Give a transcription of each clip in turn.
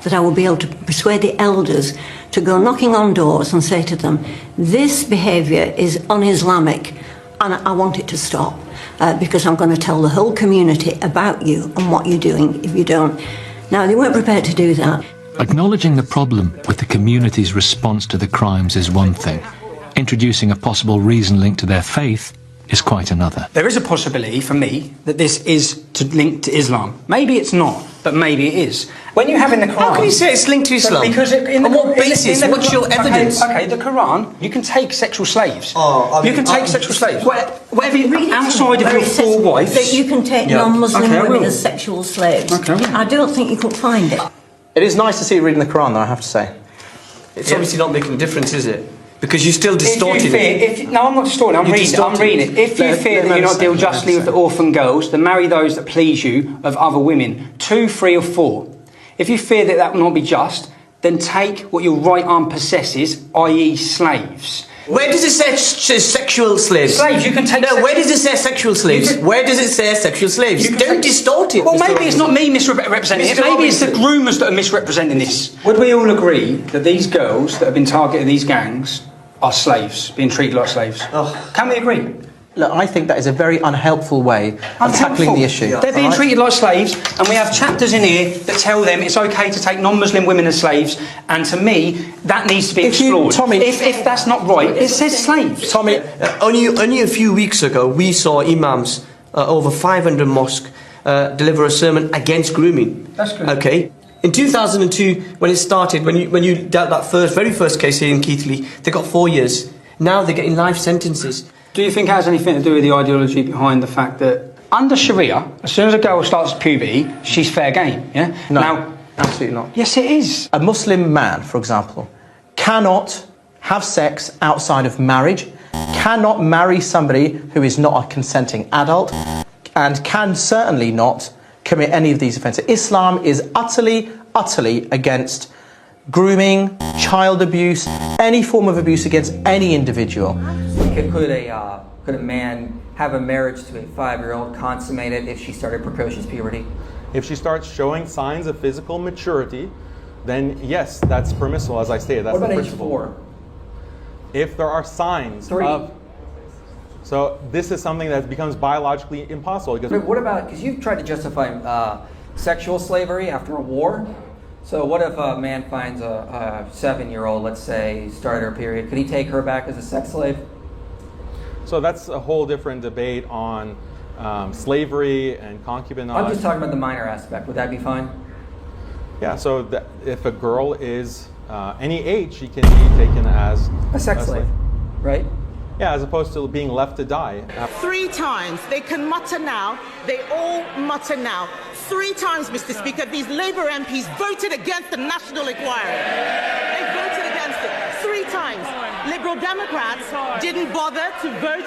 that I will be able to persuade the elders to go knocking on doors and say to them, this behaviour is un-Islamic and I want it to stop because I'm going to tell the whole community about you and what you're doing if you don't. Now, they weren't prepared to do that. Acknowledging the problem with the community's response to the crimes is one thing. Introducing a possible reason linked to their faith is quite another. There is a possibility for me that this is linked to Islam. Maybe it's not, but maybe it is. When you have in the Quran... How can you say it's linked to Islam? Because on what basis? What's your evidence? Okay, the Quran, you can take sexual slaves. You can take sexual slaves. Whatever you read outside of your four wives... That you can take non-Muslim women as sexual slaves. I don't think you could find it. It is nice to see you reading the Quran, though, I have to say. It's obviously not making a difference, is it? Because you're still distorting it. No, I'm not distorting. I'm reading it. If you fear that you not deal justly with the orphan girls, then marry those that please you of other women, 2, 3 or 4. If you fear that that will not be just, then take what your right arm possesses, i.e. slaves. Where does it say sexual slaves? Slaves, you can take... No, where does it say sexual slaves? Where does it say sexual slaves? Don't distort it. Well, maybe it's not me misrepresenting it. Maybe it's the groomers that are misrepresenting this. Would we all agree that these girls that have been targeted in these gangs are slaves, being treated like slaves? Can we agree? Look, I think that is a very unhelpful way of tackling the issue. They're being treated like slaves, and we have chapters in here that tell them it's okay to take non-Muslim women as slaves, and to me, that needs to be explored. Tommy, if that's not right, it says slaves. Tommy, only a few weeks ago, we saw imams, over 500 mosques, deliver a sermon against grooming. That's good. Okay? In 2002, when it started, when you dealt that very first case here in Keighley, they got 4 years. Now they're getting life sentences. Do you think it has anything to do with the ideology behind the fact that under Sharia, as soon as a girl starts puberty, she's fair game? Yeah. No, now, absolutely not. Yes, it is. A Muslim man, for example, cannot have sex outside of marriage, cannot marry somebody who is not a consenting adult, and can certainly not commit any of these offences. Islam is utterly against grooming, child abuse, any form of abuse against any individual. Could a man have a marriage to a 5-year-old consummated if she started precocious puberty? If she starts showing signs of physical maturity, then yes, that's permissible, as I stated. That's what about the age principle. 4? If there are signs 3. of... So this is something that becomes biologically impossible. Because what about, because you've tried to justify sexual slavery after a war. So what if a man finds a 7-year-old, let's say, started her period? Could he take her back as a sex slave? So that's a whole different debate on slavery and concubinage. I'm just talking about the minor aspect. Would that be fine? Yeah, so if a girl is any age, she can be taken as a sex slave, right? Yeah, as opposed to being left to die. 3 times. They can mutter now. They all mutter now. 3 times, Mr. Speaker, these Labour MPs voted against the National Inquiry. They voted against it 3 times. Liberal Democrats didn't bother to vote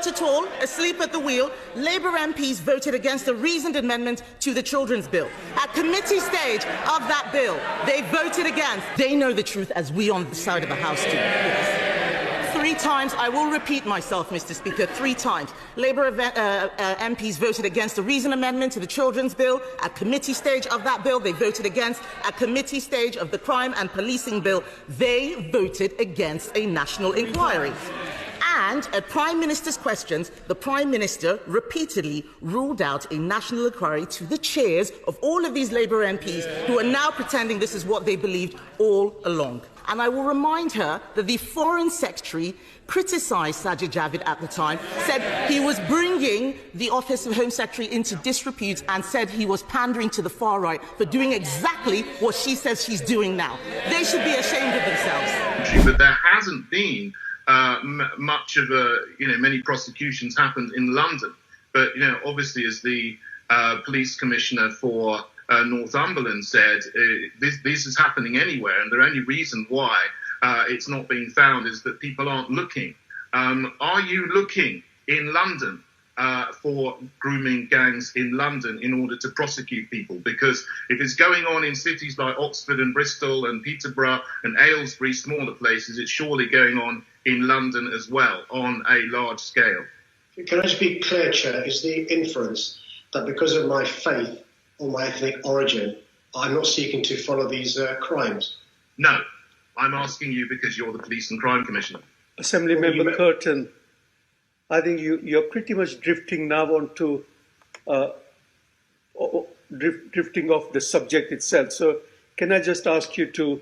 at all, asleep at the wheel. Labour MPs voted against a reasoned amendment to the Children's Bill. At committee stage of that bill, they voted against. They know the truth as we on the side of the House do. Yes. 3 times, I will repeat myself, Mr. Speaker, 3 times. Labour MPs voted against a reasoned amendment to the Children's Bill. At committee stage of that bill, they voted against. At committee stage of the Crime and Policing Bill, they voted against a national inquiry. And at Prime Minister's questions, the Prime Minister repeatedly ruled out a national inquiry to the chairs of all of these Labour MPs who are now pretending this is what they believed all along. And I will remind her that the Foreign Secretary criticised Sajid Javid at the time, said he was bringing the Office of Home Secretary into disrepute and said he was pandering to the far right for doing exactly what she says she's doing now. They should be ashamed of themselves. But there hasn't been much of many prosecutions happened in London. But, obviously as the police commissioner for Northumberland said, this is happening anywhere, and the only reason why it's not being found is that people aren't looking. Are you looking in London for grooming gangs in London in order to prosecute people? Because if it's going on in cities like Oxford and Bristol and Peterborough and Aylesbury, smaller places, it's surely going on in London as well on a large scale. Can I just be clear, Chair? Is the inference that because of my faith or my ethnic origin, I'm not seeking to follow these crimes. No, I'm asking you because you're the Police and Crime Commissioner. Assembly Member Curtin, I think you're pretty much drifting now onto drifting off the subject itself. So can I just ask you to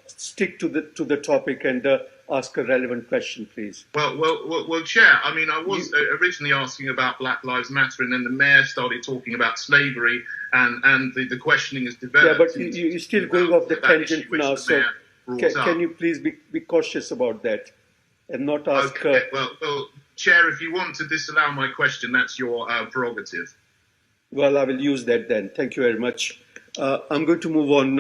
stick to the topic and ask a relevant question, please? Well, Chair, I mean, I was originally asking about Black Lives Matter, and then the Mayor started talking about slavery, and the questioning has developed. Yeah, but you're still going off the tangent now, so can you please be cautious about that and not ask... Okay, well, Chair, if you want to disallow my question, that's your prerogative. Well, I will use that then. Thank you very much. I'm going to move on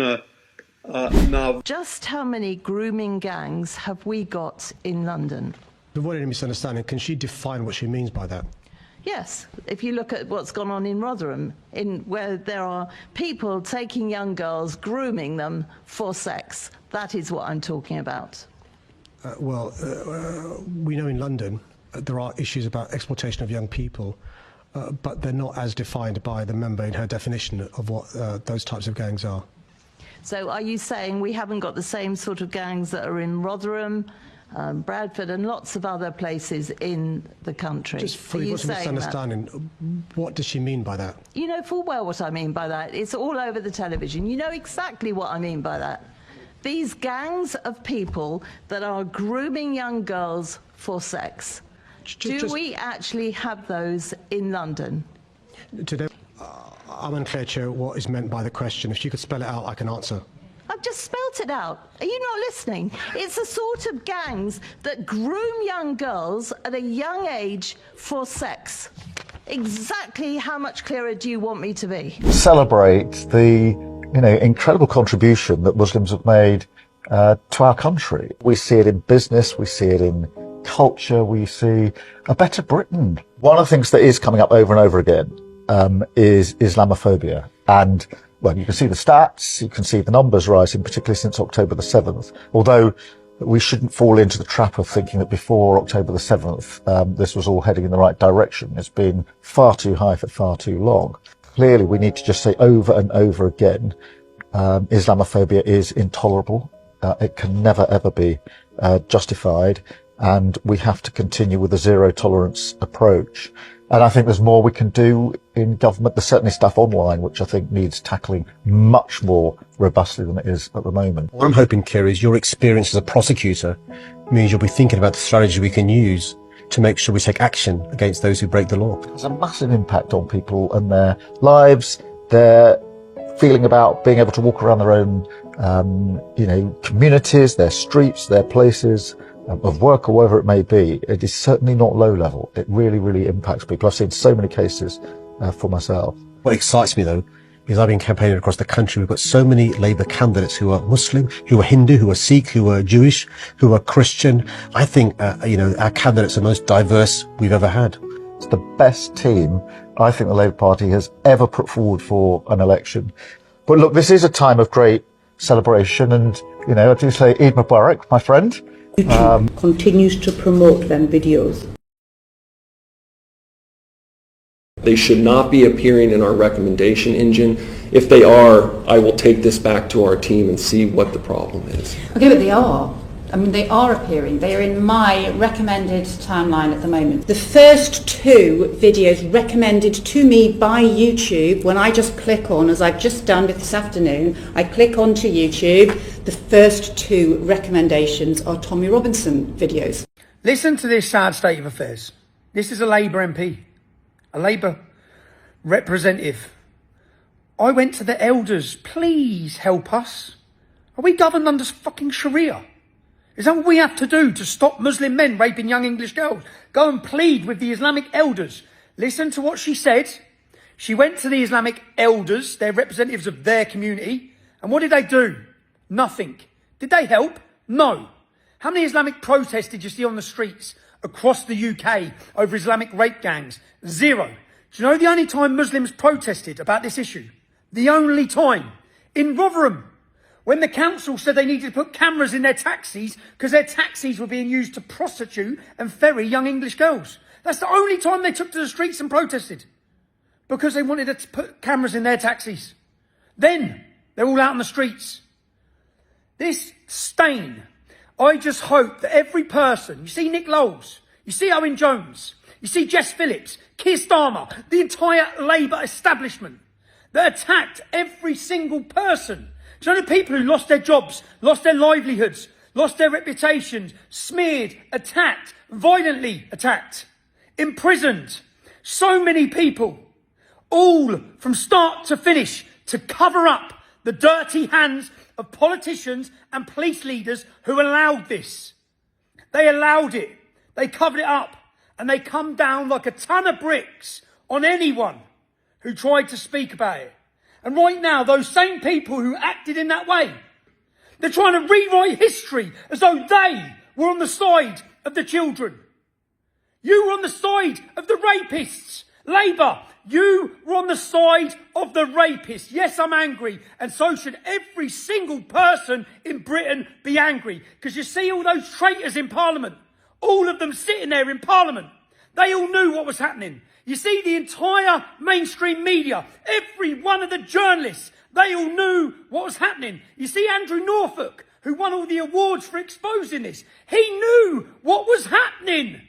now. Just how many grooming gangs have we got in London? Avoid any misunderstanding. Can she define what she means by that? Yes, if you look at what's gone on in Rotherham, where there are people taking young girls, grooming them for sex. That is what I'm talking about. We know in London there are issues about exploitation of young people, but they're not as defined by the member in her definition of what those types of gangs are. So are you saying we haven't got the same sort of gangs that are in Rotherham, Bradford and lots of other places in the country? Just fully what's a misunderstanding. What does she mean by that? You know full well what I mean by that. It's all over the television. You know exactly what I mean by that. These gangs of people that are grooming young girls for sex. Do we actually have those in London? Today, I'm unclear, Chair, what is meant by the question. If you could spell it out, I can answer. I've just spelt it out. Are you not listening? It's the sort of gangs that groom young girls at a young age for sex. Exactly how much clearer do you want me to be? Celebrate the incredible contribution that Muslims have made to our country. We see it in business, we see it in culture, we see a better Britain. One of the things that is coming up over and over again is Islamophobia. And, well, you can see the stats, you can see the numbers rising, particularly since October the 7th. Although we shouldn't fall into the trap of thinking that before October the 7th, this was all heading in the right direction. It's been far too high for far too long. Clearly, we need to just say over and over again, Islamophobia is intolerable. It can never, ever be justified. And we have to continue with a zero tolerance approach. And I think there's more we can do in government. There's certainly stuff online which I think needs tackling much more robustly than it is at the moment. What I'm hoping, Keir, is your experience as a prosecutor means you'll be thinking about the strategy we can use to make sure we take action against those who break the law. There's a massive impact on people and their lives, their feeling about being able to walk around their own, communities, their streets, their places of work or wherever it may be. It is certainly not low level. It really, really impacts people. I've seen so many cases for myself. What excites me, though, is I've been campaigning across the country. We've got so many Labour candidates who are Muslim, who are Hindu, who are Sikh, who are Jewish, who are Christian. I think, our candidates are the most diverse we've ever had. It's the best team I think the Labour Party has ever put forward for an election. But look, this is a time of great celebration, and, I do say Eid Mubarak, my friend. YouTube continues to promote them videos. They should not be appearing in our recommendation engine. If they are, I will take this back to our team and see what the problem is. Okay, but they are. I mean, they are appearing. They are in my recommended timeline at the moment. The first two videos recommended to me by YouTube, when I just click on, as I've just done with this afternoon, I click onto YouTube, the first two recommendations are Tommy Robinson videos. Listen to this sad state of affairs. This is a Labour MP, a Labour representative. I went to the elders, please help us. Are we governed under fucking Sharia? Is that what we have to do to stop Muslim men raping young English girls? Go and plead with the Islamic elders. Listen to what she said. She went to the Islamic elders, they're representatives of their community, and what did they do? Nothing. Did they help? No. How many Islamic protests did you see on the streets across the UK over Islamic rape gangs? Zero. Do you know the only time Muslims protested about this issue? The only time? In Rotherham. When the council said they needed to put cameras in their taxis because their taxis were being used to prostitute and ferry young English girls. That's the only time they took to the streets and protested. Because they wanted to put cameras in their taxis. Then they're all out on the streets. This stain, I just hope that every person, you see Nick Lowles, you see Owen Jones, you see Jess Phillips, Keir Starmer, the entire Labour establishment that attacked every single person. Do you know the people who lost their jobs, lost their livelihoods, lost their reputations, smeared, attacked, violently attacked, imprisoned? So many people, all from start to finish, to cover up the dirty hands of politicians and police leaders who allowed this. They allowed it. They covered it up. And they come down like a ton of bricks on anyone who tried to speak about it. And right now, those same people who acted in that way, they're trying to rewrite history as though they were on the side of the children. You were on the side of the rapists. Labour, you were on the side of the rapists. Yes, I'm angry. And so should every single person in Britain be angry. Because you see all those traitors in Parliament, all of them sitting there in Parliament, they all knew what was happening. You see the entire mainstream media, every one of the journalists, they all knew what was happening. You see Andrew Norfolk, who won all the awards for exposing this, he knew what was happening.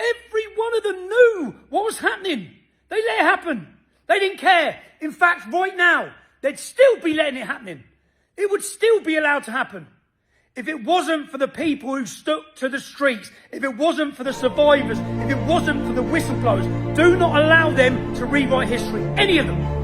Every one of them knew what was happening. They let it happen. They didn't care. In fact, right now, they'd still be letting it happen. It would still be allowed to happen. If it wasn't for the people who stuck to the streets, if it wasn't for the survivors, if it wasn't for the whistleblowers, do not allow them to rewrite history. Any of them.